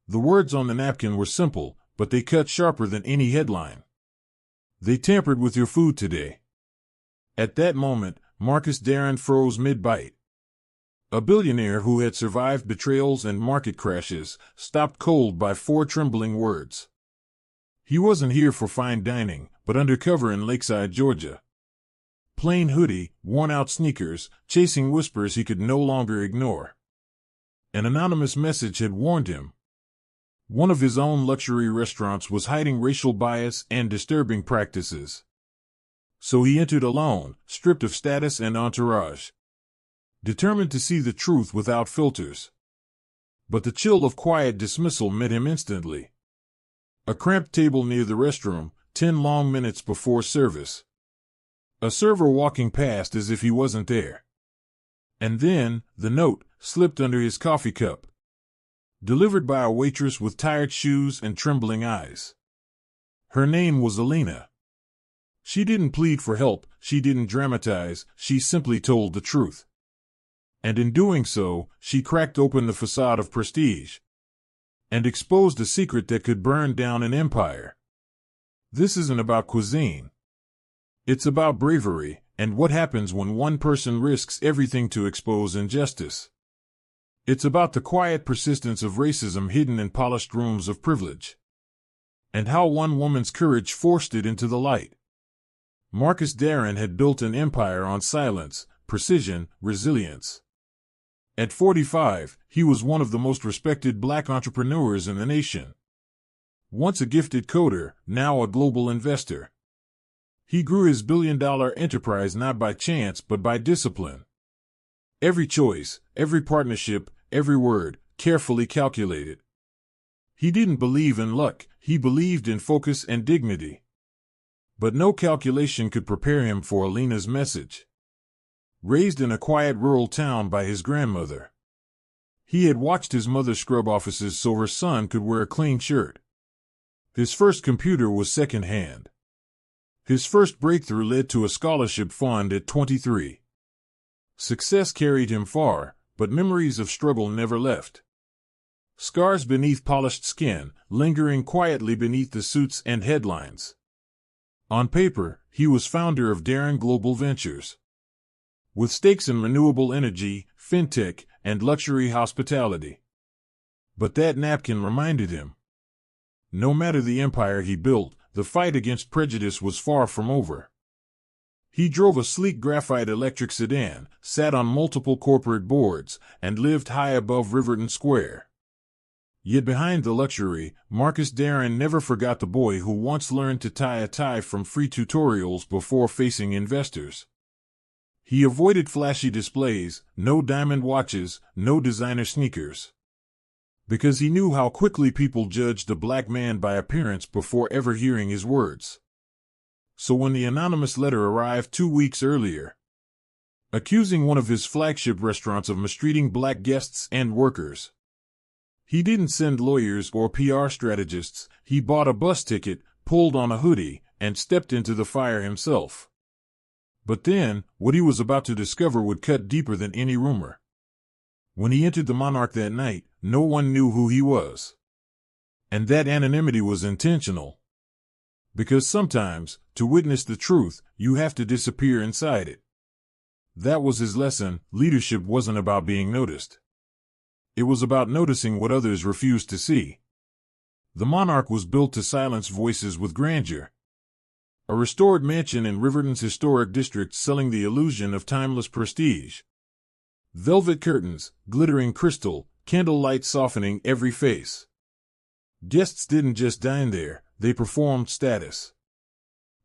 The words on the napkin were simple, but they cut sharper than any headline. "They tampered with your food today." At that moment, Marcus Darren froze mid-bite. A billionaire who had survived betrayals and market crashes, stopped cold by 4 trembling words. He wasn't here for fine dining, but undercover in Lakeside, Georgia. Plain hoodie, worn-out sneakers, chasing whispers he could no longer ignore. An anonymous message had warned him. One of his own luxury restaurants was hiding racial bias and disturbing practices. So he entered alone, stripped of status and entourage, determined to see the truth without filters. But the chill of quiet dismissal met him instantly. A cramped table near the restroom, 10 long minutes before service. A server walking past as if he wasn't there. And then, the note slipped under his coffee cup. Delivered by a waitress with tired shoes and trembling eyes. Her name was Alina. She didn't plead for help, she didn't dramatize, she simply told the truth. And in doing so, she cracked open the facade of prestige. And exposed a secret that could burn down an empire. This isn't about cuisine. It's about bravery, and what happens when one person risks everything to expose injustice. It's about the quiet persistence of racism hidden in polished rooms of privilege. And how one woman's courage forced it into the light. Marcus Darren had built an empire on silence, precision, resilience. At 45, he was one of the most respected black entrepreneurs in the nation. Once a gifted coder, now a global investor. He grew his billion-dollar enterprise not by chance but by discipline. Every choice, every partnership, every word, carefully calculated. He didn't believe in luck, he believed in focus and dignity. But no calculation could prepare him for Alina's message. Raised in a quiet rural town by his grandmother, he had watched his mother scrub offices so her son could wear a clean shirt. His first computer was second-hand. His first breakthrough led to a scholarship fund at 23. Success carried him far, but memories of struggle never left. Scars beneath polished skin, lingering quietly beneath the suits and headlines. On paper, he was founder of Darren Global Ventures. With stakes in renewable energy, fintech, and luxury hospitality. But that napkin reminded him. No matter the empire he built, the fight against prejudice was far from over. He drove a sleek graphite electric sedan, sat on multiple corporate boards, and lived high above Riverton Square. Yet behind the luxury, Marcus Darren never forgot the boy who once learned to tie a tie from free tutorials before facing investors. He avoided flashy displays, no diamond watches, no designer sneakers. Because he knew how quickly people judged a black man by appearance before ever hearing his words. So when the anonymous letter arrived 2 weeks earlier, accusing one of his flagship restaurants of mistreating black guests and workers, he didn't send lawyers or PR strategists, he bought a bus ticket, pulled on a hoodie, and stepped into the fire himself. But then, what he was about to discover would cut deeper than any rumor. When he entered the Monarch that night, no one knew who he was. And that anonymity was intentional. Because sometimes, to witness the truth, you have to disappear inside it. That was his lesson. Leadership wasn't about being noticed. It was about noticing what others refused to see. The Monarch was built to silence voices with grandeur. A restored mansion in Riverton's historic district selling the illusion of timeless prestige. Velvet curtains, glittering crystal, candlelight softening every face. Guests didn't just dine there, they performed status.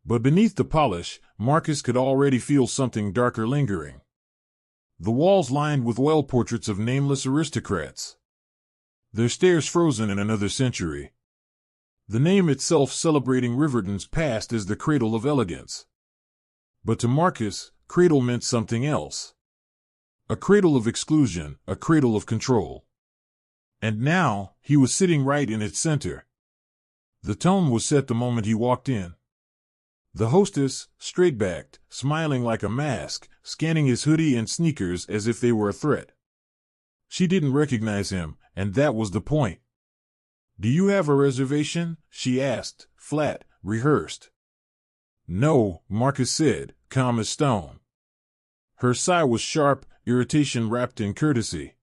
But beneath the polish, Marcus could already feel something darker lingering. The walls lined with wall portraits of nameless aristocrats. Their stares frozen in another century. The name itself celebrating Riverton's past as the cradle of elegance. But to Marcus, cradle meant something else. A cradle of exclusion, a cradle of control. And now, he was sitting right in its center. The tone was set the moment he walked in. The hostess, straight-backed, smiling like a mask, scanning his hoodie and sneakers as if they were a threat. She didn't recognize him, and that was the point. "Do you have a reservation?" she asked, flat, rehearsed. "No," Marcus said, calm as stone. Her sigh was sharp, irritation wrapped in courtesy.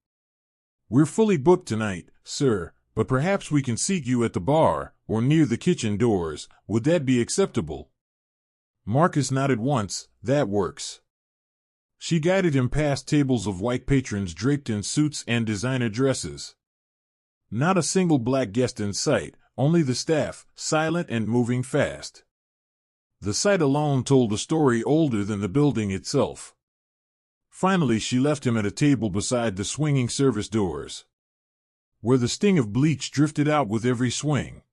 "We're fully booked tonight, sir, but perhaps we can seat you at the bar, or near the kitchen doors. Would that be acceptable?" Marcus nodded once. "That works." She guided him past tables of white patrons draped in suits and designer dresses. Not a single black guest in sight, only the staff, silent and moving fast. The sight alone told a story older than the building itself. Finally she left him at a table beside the swinging service doors, where the sting of bleach drifted out with every swing.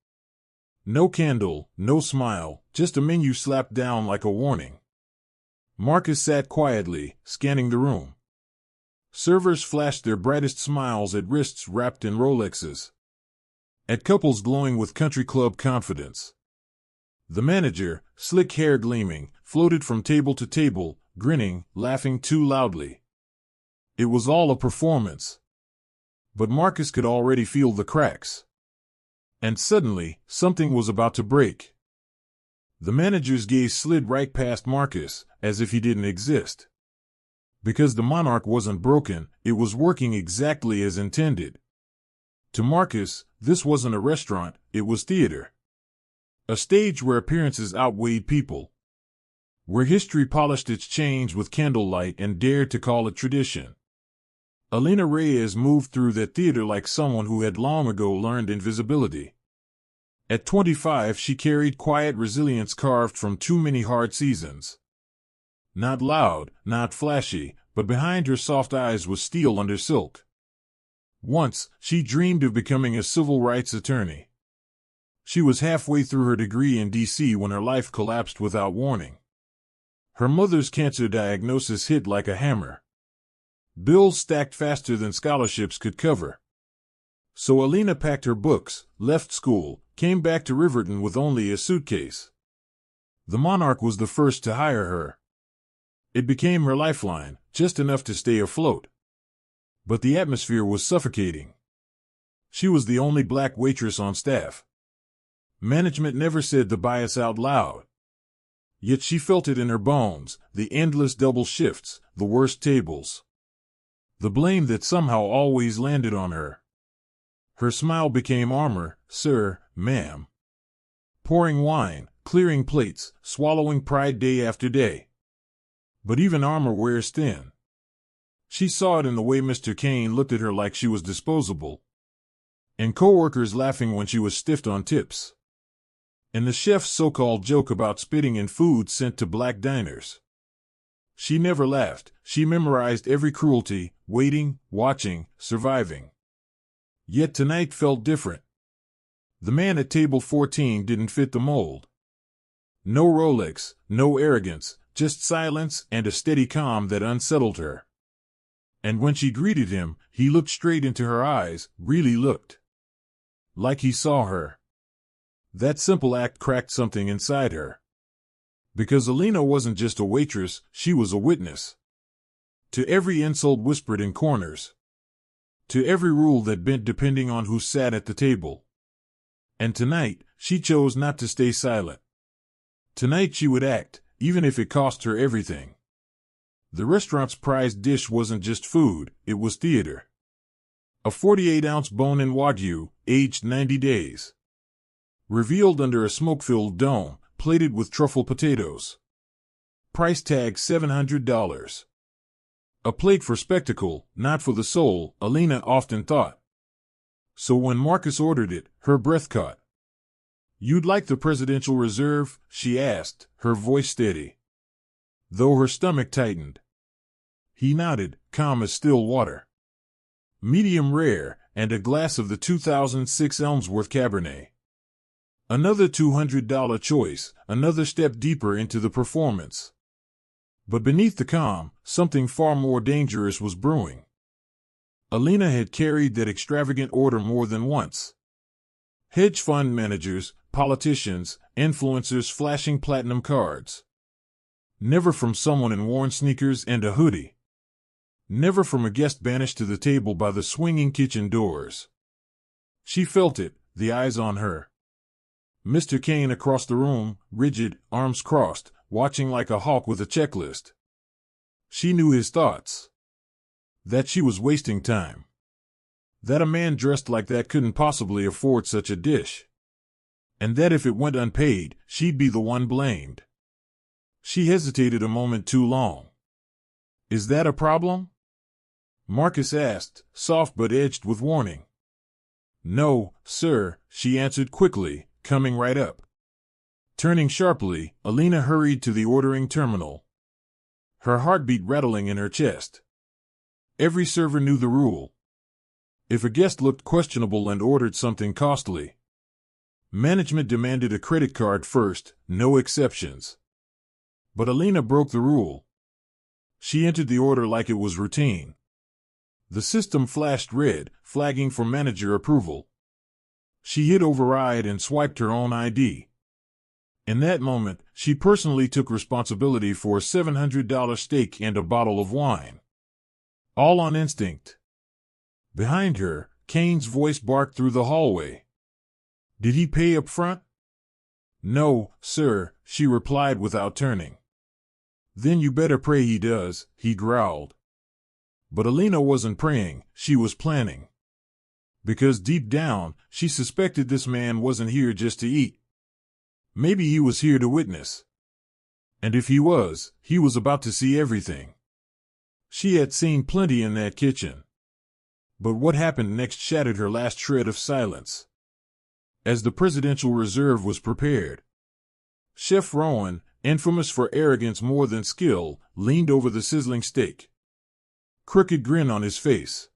No candle, no smile, just a menu slapped down like a warning. Marcus sat quietly, scanning the room. Servers flashed their brightest smiles at wrists wrapped in Rolexes, at couples glowing with country club confidence. The manager, slick hair gleaming, floated from table to table, grinning, laughing too loudly. It was all a performance. But Marcus could already feel the cracks. And suddenly, something was about to break. The manager's gaze slid right past Marcus, as if he didn't exist. Because the monarch wasn't broken, it was working exactly as intended. To Marcus, this wasn't a restaurant, it was theater. A stage where appearances outweighed people. Where history polished its change with candlelight and dared to call it tradition. Alina Reyes moved through that theater like someone who had long ago learned invisibility. At 25 she carried quiet resilience carved from too many hard seasons. Not loud, not flashy, but behind her soft eyes was steel under silk. Once, she dreamed of becoming a civil rights attorney. She was halfway through her degree in D.C. when her life collapsed without warning. Her mother's cancer diagnosis hit like a hammer. Bills stacked faster than scholarships could cover. So Alina packed her books, left school, came back to Riverton with only a suitcase. The monarch was the first to hire her. It became her lifeline, just enough to stay afloat. But the atmosphere was suffocating. She was the only black waitress on staff. Management never said the bias out loud. Yet she felt it in her bones, the endless double shifts, the worst tables. The blame that somehow always landed on her. Her smile became armor. "Sir, ma'am." Pouring wine, clearing plates, swallowing pride day after day. But even armor wears thin. She saw it in the way Mr. Kane looked at her like she was disposable. And coworkers laughing when she was stiffed on tips. And the chef's so-called joke about spitting in food sent to black diners. She never laughed. She memorized every cruelty, waiting, watching, surviving. Yet tonight felt different. The man at table 14 didn't fit the mold. No Rolex, no arrogance, just silence and a steady calm that unsettled her. And when she greeted him, he looked straight into her eyes, really looked. Like he saw her. That simple act cracked something inside her. Because Alina wasn't just a waitress, she was a witness. To every insult whispered in corners. To every rule that bent depending on who sat at the table. And tonight, she chose not to stay silent. Tonight she would act, even if it cost her everything. The restaurant's prized dish wasn't just food, it was theater. A 48-ounce bone-in Wagyu, aged 90 days. Revealed under a smoke-filled dome, plated with truffle potatoes. Price tag $700. A plate for spectacle, not for the soul, Alina often thought. So when Marcus ordered it, her breath caught. "You'd like the presidential reserve?" she asked, her voice steady, though her stomach tightened. He nodded, calm as still water. Medium rare, and a glass of the 2006 Elmsworth Cabernet. Another $200 choice, another step deeper into the performance. But beneath the calm, something far more dangerous was brewing. Alina had carried that extravagant order more than once. Hedge fund managers, politicians, influencers flashing platinum cards. Never from someone in worn sneakers and a hoodie. Never from a guest banished to the table by the swinging kitchen doors. She felt it, the eyes on her. Mr. Kane across the room, rigid, arms crossed, watching like a hawk with a checklist. She knew his thoughts. That she was wasting time. That a man dressed like that couldn't possibly afford such a dish. And that if it went unpaid, she'd be the one blamed. She hesitated a moment too long. Is that a problem? Marcus asked, soft but edged with warning. No, sir, she answered quickly, coming right up. Turning sharply, Alina hurried to the ordering terminal. Her heartbeat rattling in her chest. Every server knew the rule. If a guest looked questionable and ordered something costly, management demanded a credit card first, no exceptions. But Alina broke the rule. She entered the order like it was routine. The system flashed red, flagging for manager approval. She hit override and swiped her own ID. In that moment, she personally took responsibility for a $700 steak and a bottle of wine. All on instinct. Behind her, Kane's voice barked through the hallway. Did he pay up front? No, sir, she replied without turning. Then you better pray he does, he growled. But Alina wasn't praying, she was planning. Because deep down, she suspected this man wasn't here just to eat. Maybe he was here to witness. And if he was about to see everything. She had seen plenty in that kitchen. But what happened next shattered her last shred of silence. As the presidential reserve was prepared, Chef Rowan, infamous for arrogance more than skill, leaned over the sizzling steak. Crooked grin on his face.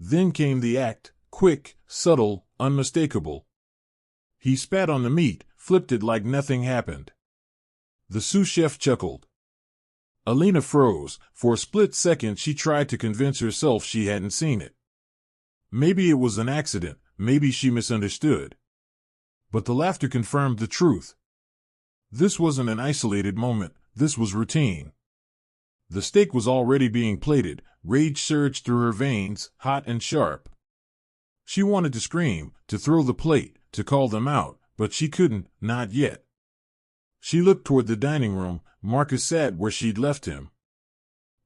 Then came the act, quick, subtle, unmistakable. He spat on the meat, flipped it like nothing happened. The sous chef chuckled. Alina froze. For a split second she tried to convince herself she hadn't seen it. Maybe it was an accident, maybe she misunderstood. But the laughter confirmed the truth. This wasn't an isolated moment, this was routine. The steak was already being plated, rage surged through her veins, hot and sharp. She wanted to scream, to throw the plate, to call them out, but she couldn't, not yet. She looked toward the dining room. Marcus sat where she'd left him.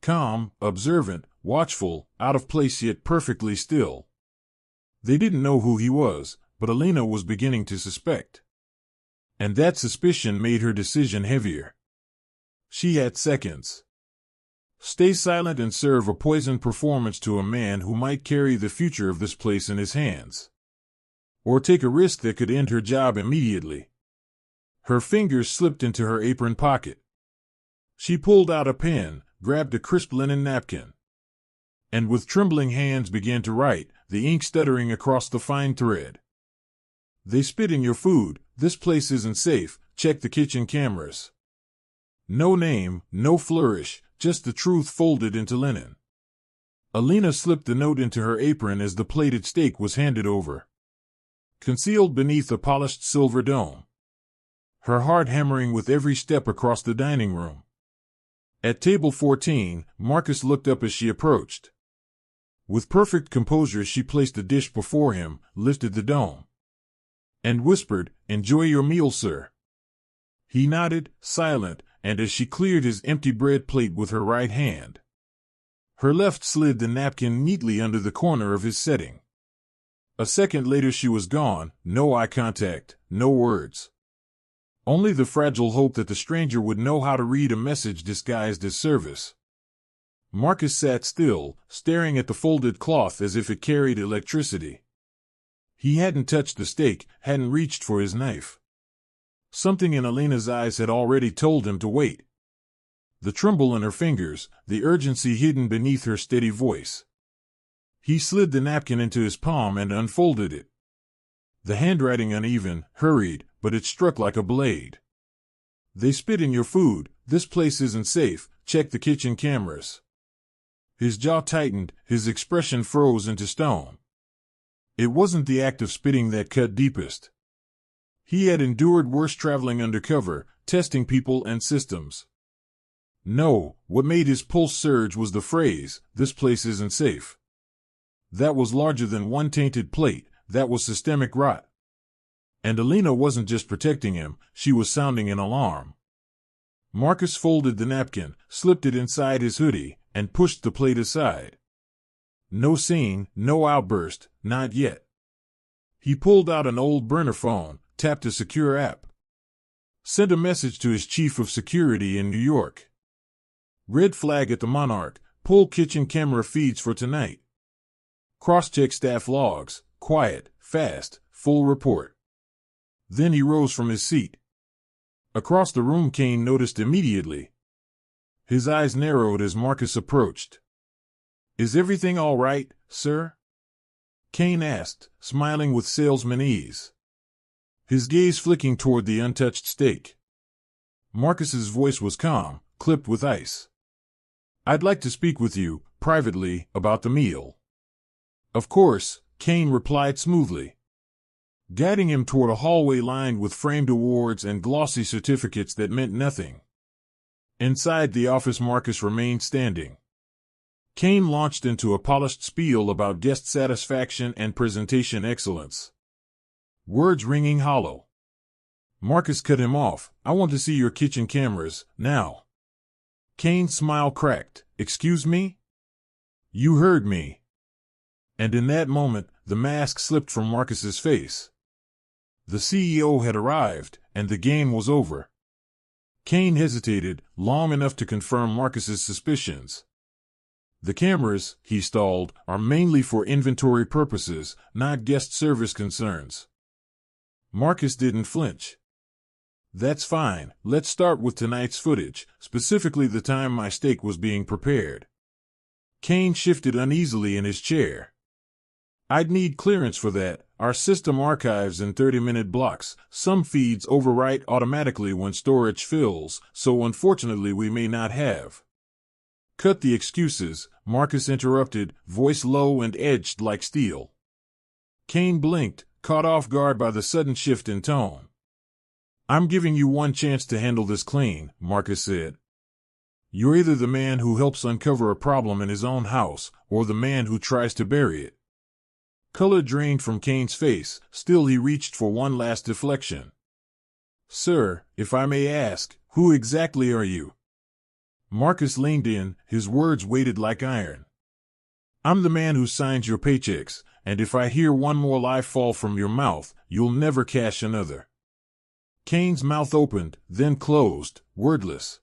Calm, observant, watchful, out of place yet perfectly still. They didn't know who he was, but Alina was beginning to suspect. And that suspicion made her decision heavier. She had seconds. Stay silent and serve a poisoned performance to a man who might carry the future of this place in his hands. Or take a risk that could end her job immediately. Her fingers slipped into her apron pocket. She pulled out a pen, grabbed a crisp linen napkin, and with trembling hands began to write, the ink stuttering across the fine thread. They spit in your food, this place isn't safe, check the kitchen cameras. No name, no flourish, just the truth folded into linen. Alina slipped the note into her apron as the plated steak was handed over. Concealed beneath a polished silver dome. Her heart hammering with every step across the dining room. At table 14, Marcus looked up as she approached. With perfect composure she placed the dish before him, lifted the dome, and whispered, "Enjoy your meal, sir." He nodded, silent, and as she cleared his empty bread plate with her right hand, her left slid the napkin neatly under the corner of his setting. A second later she was gone, no eye contact, no words. Only the fragile hope that the stranger would know how to read a message disguised as service. Marcus sat still, staring at the folded cloth as if it carried electricity. He hadn't touched the steak, hadn't reached for his knife. Something in Alina's eyes had already told him to wait. The tremble in her fingers, the urgency hidden beneath her steady voice. He slid the napkin into his palm and unfolded it. The handwriting uneven, hurried, but it struck like a blade. They spit in your food, this place isn't safe, check the kitchen cameras. His jaw tightened, his expression froze into stone. It wasn't the act of spitting that cut deepest. He had endured worse traveling undercover, testing people and systems. No, what made his pulse surge was the phrase, "This place isn't safe." That was larger than one tainted plate, that was systemic rot. And Alina wasn't just protecting him, she was sounding an alarm. Marcus folded the napkin, slipped it inside his hoodie, and pushed the plate aside. No scene, no outburst, not yet. He pulled out an old burner phone, tapped a secure app. Sent a message to his chief of security in New York. Red flag at the Monarch, pull kitchen camera feeds for tonight. Cross-check staff logs, quiet, fast, full report. Then he rose from his seat. Across the room Kane noticed immediately. His eyes narrowed as Marcus approached. "Is everything all right, sir?" Kane asked, smiling with salesman ease. His gaze flicking toward the untouched steak. Marcus's voice was calm, clipped with ice. "I'd like to speak with you, privately, about the meal." "Of course," Kane replied smoothly, guiding him toward a hallway lined with framed awards and glossy certificates that meant nothing. Inside the office Marcus remained standing. Kane launched into a polished spiel about guest satisfaction and presentation excellence. Words ringing hollow. Marcus cut him off. "I want to see your kitchen cameras, now." Kane's smile cracked. "Excuse me?" "You heard me." And in that moment, the mask slipped from Marcus's face. The CEO had arrived, and the game was over. Kane hesitated, long enough to confirm Marcus's suspicions. "The cameras," he stalled, "are mainly for inventory purposes, not guest service concerns." Marcus didn't flinch. "That's fine, let's start with tonight's footage, specifically the time my steak was being prepared." Kane shifted uneasily in his chair. "I'd need clearance for that. Our system archives in 30-minute blocks. Some feeds overwrite automatically when storage fills, so unfortunately we may not have." "Cut the excuses," Marcus interrupted, voice low and edged like steel. Kane blinked, caught off guard by the sudden shift in tone. "I'm giving you one chance to handle this clean," Marcus said. "You're either the man who helps uncover a problem in his own house, or the man who tries to bury it." Color drained from Kane's face, still he reached for one last deflection. "Sir, if I may ask, who exactly are you?" Marcus leaned in, his words weighted like iron. "I'm the man who signs your paychecks, and if I hear one more lie fall from your mouth, you'll never cash another." Kane's mouth opened, then closed, wordless.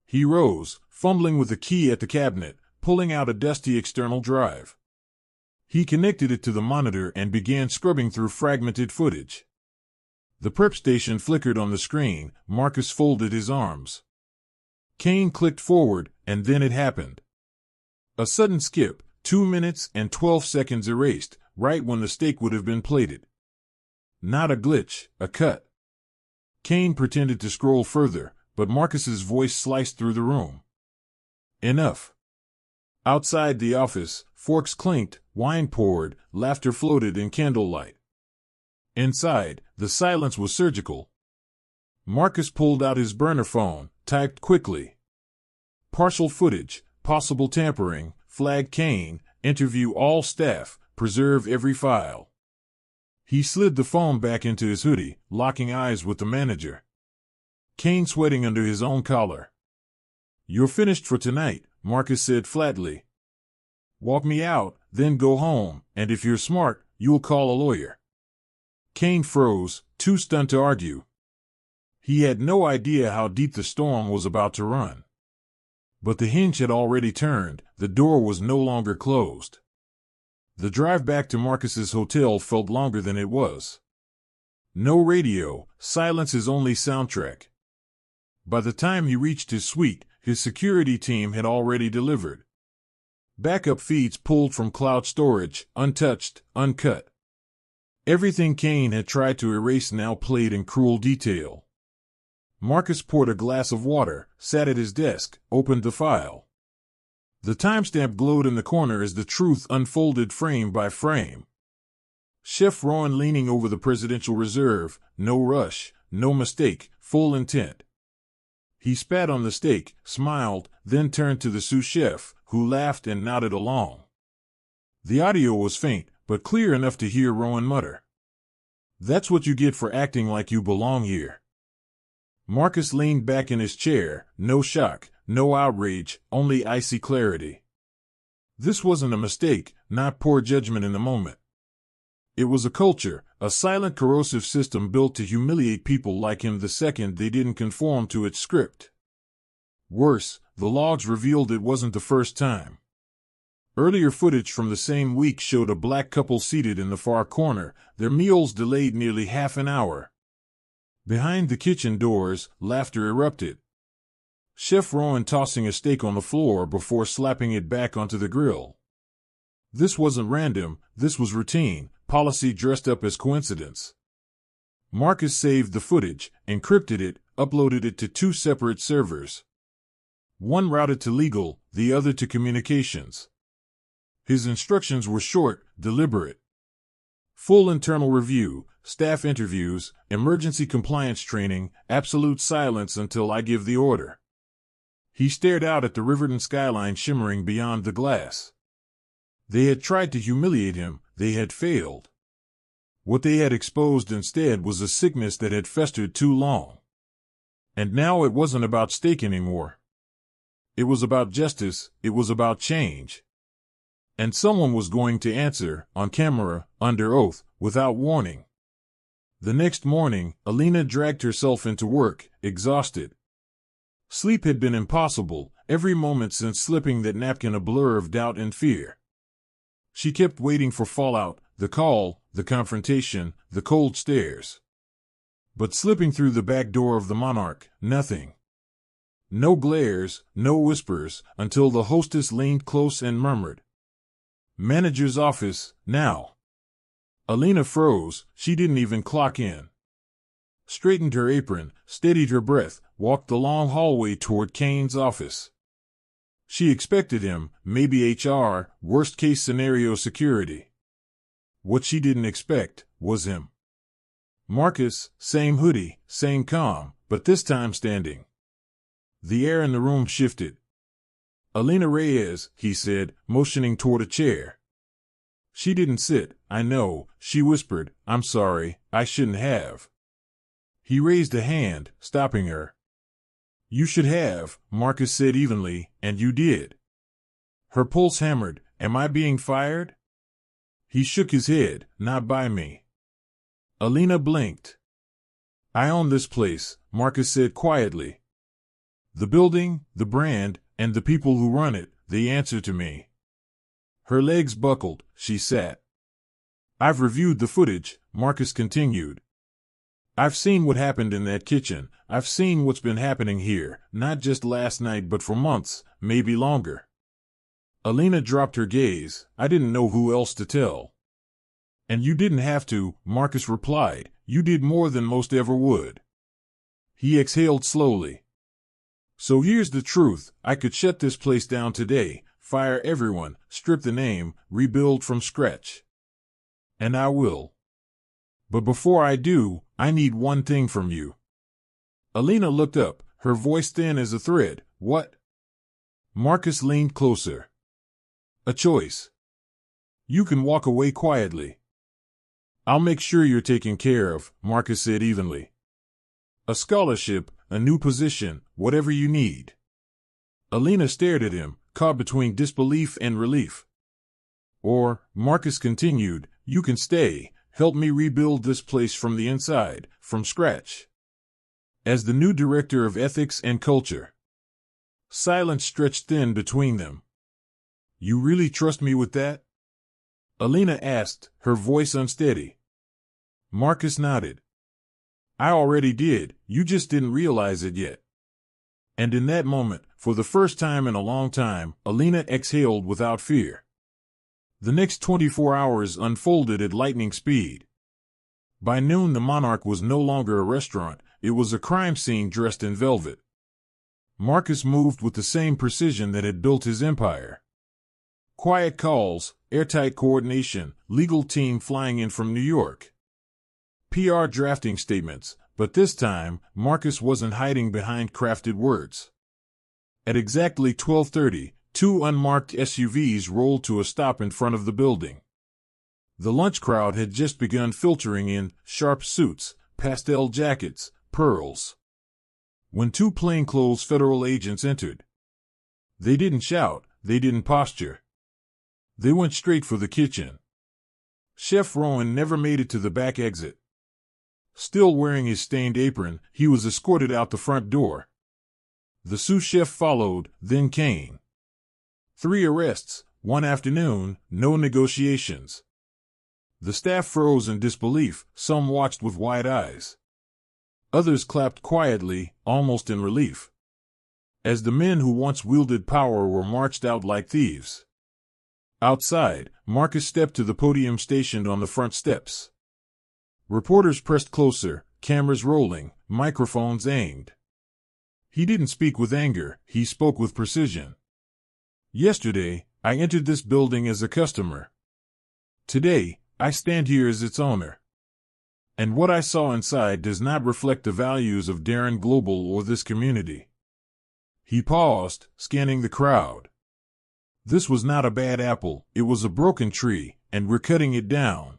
He rose, fumbling with the key at the cabinet, pulling out a dusty external drive. He connected it to the monitor and began scrubbing through fragmented footage. The prep station flickered on the screen. Marcus folded his arms. Kane clicked forward, and then it happened. A sudden skip, 2 minutes and 12 seconds erased, right when the steak would have been plated. Not a glitch, a cut. Kane pretended to scroll further, but Marcus's voice sliced through the room. "Enough." Outside the office, forks clinked, wine poured, laughter floated in candlelight. Inside, the silence was surgical. Marcus pulled out his burner phone, typed quickly. "Partial footage, possible tampering, flag Kane, interview all staff, preserve every file." He slid the phone back into his hoodie, locking eyes with the manager. Kane sweating under his own collar. "You're finished for tonight," Marcus said flatly. "Walk me out, then go home, and if you're smart, you'll call a lawyer." Kane froze, too stunned to argue. He had no idea how deep the storm was about to run. But the hinge had already turned, the door was no longer closed. The drive back to Marcus's hotel felt longer than it was. No radio, silence's only soundtrack. By the time he reached his suite, his security team had already delivered. Backup feeds pulled from cloud storage, untouched, uncut. Everything Kane had tried to erase now played in cruel detail. Marcus poured a glass of water, sat at his desk, opened the file. The timestamp glowed in the corner as the truth unfolded frame by frame. Chef Rowan leaning over the presidential reserve, no rush, no mistake, full intent. He spat on the steak, smiled, then turned to the sous chef, who laughed and nodded along. The audio was faint, but clear enough to hear Rowan mutter, "That's what you get for acting like you belong here." Marcus leaned back in his chair, no shock, no outrage, only icy clarity. This wasn't a mistake, not poor judgment in the moment. It was a culture, a silent corrosive system built to humiliate people like him the second they didn't conform to its script. Worse, the logs revealed it wasn't the first time. Earlier footage from the same week showed a black couple seated in the far corner, their meals delayed nearly half an hour. Behind the kitchen doors, laughter erupted. Chef Rowan tossing a steak on the floor before slapping it back onto the grill. This wasn't random, this was routine, policy dressed up as coincidence. Marcus saved the footage, encrypted it, uploaded it to 2 separate servers. One routed to legal, the other to communications. His instructions were short, deliberate. Full internal review, staff interviews, emergency compliance training, absolute silence until I give the order. He stared out at the Riverton skyline shimmering beyond the glass. They had tried to humiliate him, they had failed. What they had exposed instead was a sickness that had festered too long. And now it wasn't about steak anymore. It was about justice, it was about change. And someone was going to answer, on camera, under oath, without warning. The next morning, Alina dragged herself into work, exhausted. Sleep had been impossible, every moment since slipping that napkin a blur of doubt and fear. She kept waiting for fallout, the call, the confrontation, the cold stares. But slipping through the back door of the Monarch, nothing. No glares, no whispers, until the hostess leaned close and murmured, "Manager's office, now." Alina froze, she didn't even clock in. Straightened her apron, steadied her breath, walked the long hallway toward Kane's office. She expected him, maybe HR, worst-case scenario security. What she didn't expect was him. Marcus, same hoodie, same calm, but this time standing. The air in the room shifted. "Alina Reyes," he said, motioning toward a chair. She didn't sit. "I know," she whispered. "I'm sorry, I shouldn't have." He raised a hand, stopping her. "You should have," Marcus said evenly, "and you did." Her pulse hammered. "Am I being fired?" He shook his head. "Not by me." Alina blinked. "I own this place," Marcus said quietly. "The building, the brand, and the people who run it, they answer to me." Her legs buckled, she sat. "I've reviewed the footage," Marcus continued. "I've seen what happened in that kitchen. I've seen what's been happening here, not just last night but for months, maybe longer." Alina dropped her gaze. "I didn't know who else to tell." "And you didn't have to," Marcus replied. "You did more than most ever would." He exhaled slowly. "So here's the truth. I could shut this place down today, fire everyone, strip the name, rebuild from scratch. And I will. But before I do, I need one thing from you." Alina looked up, her voice thin as a thread. "What?" Marcus leaned closer. "A choice. You can walk away quietly." "I'll make sure you're taken care of," Marcus said evenly. "A scholarship, a new position, whatever you need." Alina stared at him, caught between disbelief and relief. "Or," Marcus continued, "you can stay, help me rebuild this place from the inside, from scratch. As the new director of ethics and culture." Silence stretched thin between them. "You really trust me with that?" Alina asked, her voice unsteady. Marcus nodded. "I already did, you just didn't realize it yet." And in that moment, for the first time in a long time, Alina exhaled without fear. The next 24 hours unfolded at lightning speed. By noon the Monarch was no longer a restaurant, it was a crime scene dressed in velvet. Marcus moved with the same precision that had built his empire. Quiet calls, airtight coordination, legal team flying in from New York. PR drafting statements, but this time, Marcus wasn't hiding behind crafted words. At exactly 12:30, 2 unmarked SUVs rolled to a stop in front of the building. The lunch crowd had just begun filtering in, sharp suits, pastel jackets, pearls, when two plainclothes federal agents entered. They didn't shout, they didn't posture. They went straight for the kitchen. Chef Rowan never made it to the back exit. Still wearing his stained apron, he was escorted out the front door. The sous chef followed, then Kane. 3 arrests, one afternoon, no negotiations. The staff froze in disbelief, some watched with wide eyes. Others clapped quietly, almost in relief, as the men who once wielded power were marched out like thieves. Outside, Marcus stepped to the podium stationed on the front steps. Reporters pressed closer, cameras rolling, microphones aimed. He didn't speak with anger, he spoke with precision. Yesterday, I entered this building as a customer. Today, I stand here as its owner. And what I saw inside does not reflect the values of Darren Global or this community. He paused, scanning the crowd. This was not a bad apple, it was a broken tree, and we're cutting it down.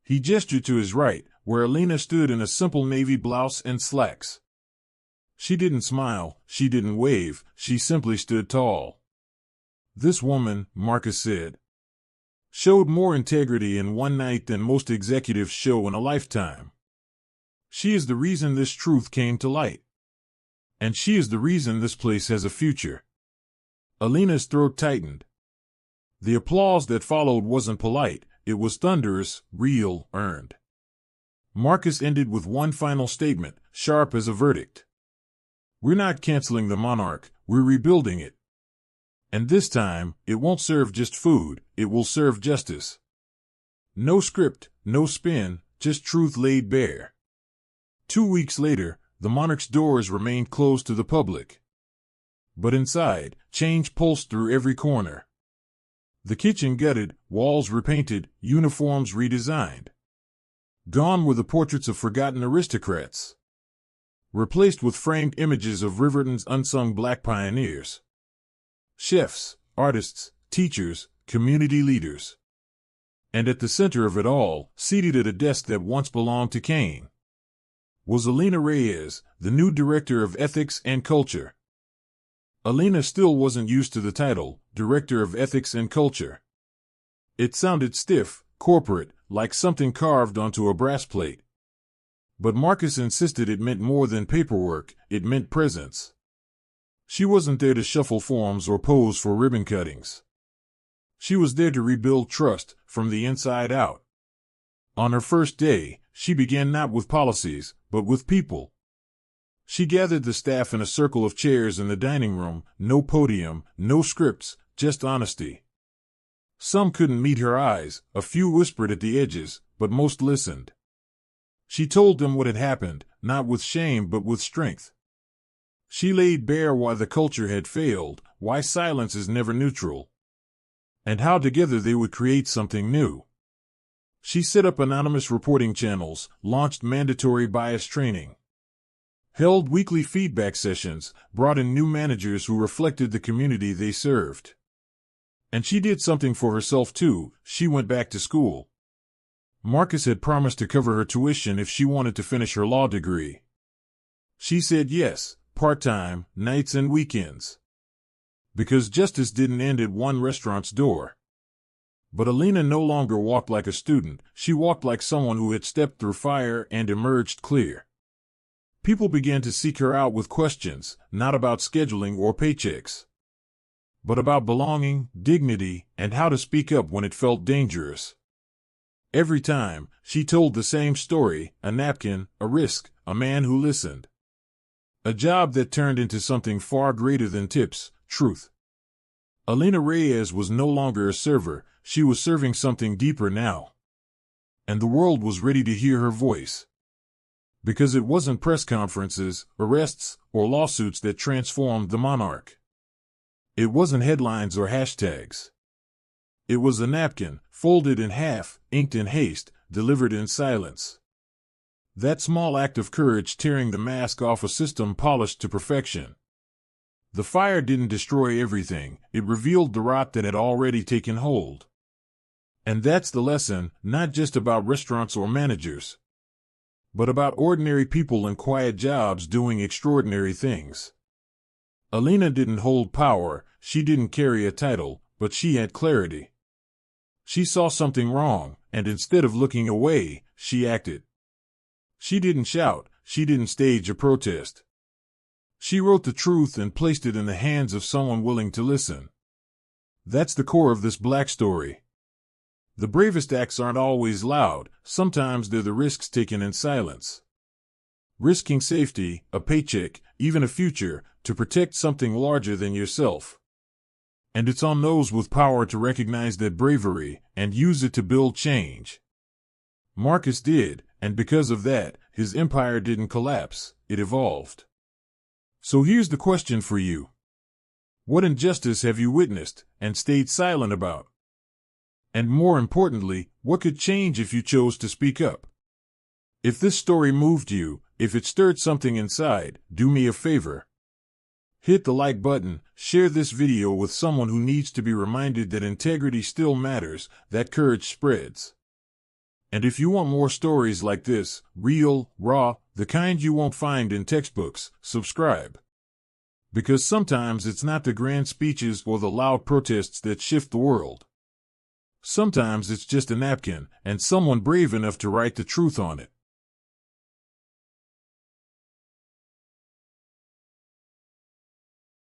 He gestured to his right, where Alina stood in a simple navy blouse and slacks. She didn't smile, she didn't wave, she simply stood tall. This woman, Marcus said, showed more integrity in one night than most executives show in a lifetime. She is the reason this truth came to light. And she is the reason this place has a future. Alina's throat tightened. The applause that followed wasn't polite, it was thunderous, real, earned. Marcus ended with one final statement, sharp as a verdict. We're not canceling the monarch, we're rebuilding it. And this time, it won't serve just food, it will serve justice. No script, no spin, just truth laid bare. 2 weeks later, the monarch's doors remained closed to the public. But inside, change pulsed through every corner. The kitchen gutted, walls repainted, uniforms redesigned. Gone were the portraits of forgotten aristocrats, replaced with framed images of Riverton's unsung black pioneers. Chefs, artists, teachers, community leaders. And at the center of it all, seated at a desk that once belonged to Kane, was Alina Reyes, the new director of ethics and culture. Alina still wasn't used to the title, Director of Ethics and Culture. It sounded stiff, corporate, like something carved onto a brass plate. But Marcus insisted it meant more than paperwork, it meant presence. She wasn't there to shuffle forms or pose for ribbon cuttings. She was there to rebuild trust, from the inside out. On her first day, she began not with policies, but with people. She gathered the staff in a circle of chairs in the dining room, no podium, no scripts, just honesty. Some couldn't meet her eyes, a few whispered at the edges, but most listened. She told them what had happened, not with shame but with strength. She laid bare why the culture had failed, why silence is never neutral, and how together they would create something new. She set up anonymous reporting channels, launched mandatory bias training, held weekly feedback sessions, brought in new managers who reflected the community they served. And she did something for herself too, she went back to school. Marcus had promised to cover her tuition if she wanted to finish her law degree. She said yes, part-time, nights and weekends. Because justice didn't end at one restaurant's door. But Alina no longer walked like a student, she walked like someone who had stepped through fire and emerged clear. People began to seek her out with questions, not about scheduling or paychecks, but about belonging, dignity, and how to speak up when it felt dangerous. Every time, she told the same story, a napkin, a risk, a man who listened. A job that turned into something far greater than tips, truth. Alina Reyes was no longer a server, she was serving something deeper now. And the world was ready to hear her voice. Because it wasn't press conferences, arrests, or lawsuits that transformed the monarch. It wasn't headlines or hashtags. It was a napkin, folded in half, inked in haste, delivered in silence. That small act of courage tearing the mask off a system polished to perfection. The fire didn't destroy everything, it revealed the rot that had already taken hold. And that's the lesson, not just about restaurants or managers, but about ordinary people in quiet jobs doing extraordinary things. Alina didn't hold power, she didn't carry a title, but she had clarity. She saw something wrong, and instead of looking away, she acted. She didn't shout, she didn't stage a protest. She wrote the truth and placed it in the hands of someone willing to listen. That's the core of this Black story. The bravest acts aren't always loud, sometimes they're the risks taken in silence. Risking safety, a paycheck, even a future, to protect something larger than yourself. And it's on those with power to recognize that bravery and use it to build change. Marcus did, and because of that, his empire didn't collapse, it evolved. So here's the question for you. What injustice have you witnessed and stayed silent about? And more importantly, what could change if you chose to speak up? If this story moved you, if it stirred something inside, do me a favor. Hit the like button, share this video with someone who needs to be reminded that integrity still matters, that courage spreads. And if you want more stories like this, real, raw, the kind you won't find in textbooks, subscribe. Because sometimes it's not the grand speeches or the loud protests that shift the world. Sometimes it's just a napkin, and someone brave enough to write the truth on it.